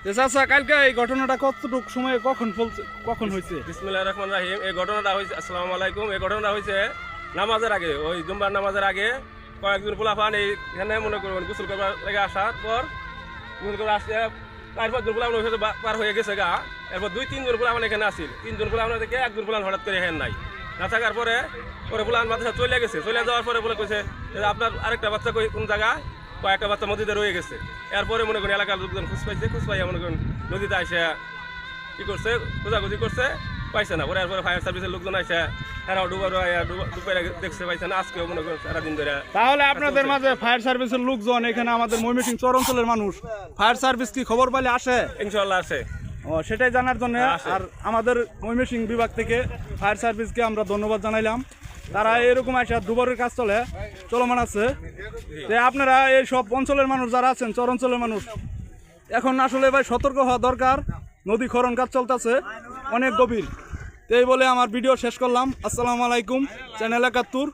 চাচা কালকে এই ঘটনাটা কতটুকু সময়ে কখন হয়েছে? বিসমিল্লাহির রহমানির রহিম। এই ঘটনাটা হয়েছে, আসসালামু আলাইকুম। এই ঘটনাটা হয়েছে নামাজের আগে, ওই জুম্বার নামাজের আগে কয়েকজন পোলাপান এইখানে মনে করবেন গোসল করবার লেগে আসার পর মনে করে আসছে 4-5 জন পোলাপান ওইখানে পার হয়ে গেছে গা। এরপর 2-3 জন পোলাপান এখানে আসছিল। 3 জন পোলাপান থেকে একজন পোলাপান হঠাৎ করে এখানে নাই, না থাকার পরে পোলাপান মাদ্রাসা চলে গেছে। চলে যাওয়ার পরে বলে কইছে যে আপনার আরেকটা বাচ্চা কোন জায়গায়, কয়েকটা বাচ্চা নদীতে রয়ে গেছে। এরপরে মনে করেন এলাকার লোকজন খুঁজ পাইয়া মনে করেন নদীতে আসে কি করছে, খোঁজাখুঁজি করছে, পাইছে না। পরে এরপরে ফায়ার সার্ভিসের লোকজন আসে, এরাও ডুবাই দেখছে, পাইছে না। আজকেও মনে করেন সারাদিন ধরে। তাহলে আপনাদের মাঝে ফায়ার সার্ভিসের লোকজন, এখানে আমাদের ময়মনসিংহ চর অঞ্চলের মানুষ ফায়ার সার্ভিস কি খবর পাইলে আসে? ইনশাল্লাহ আছে। সেটাই জানার জন্য আর আমাদের ময়মনসিংহ বিভাগ থেকে ফায়ার সার্ভিসকে আমরা ধন্যবাদ জানাইলাম। তারা এরকম আসে দুবারের কাজ চলমান আছে। যে আপনারা এই সব অঞ্চলের মানুষ যারা আছেন, চর অঞ্চলের মানুষ, এখন আসলে ভাই সতর্ক হওয়া দরকার। নদী খনন কাজ চলতেছে অনেক গভীর। তো এই বলে আমার ভিডিও শেষ করলাম। আসসালামু আলাইকুম। চ্যানেল 71।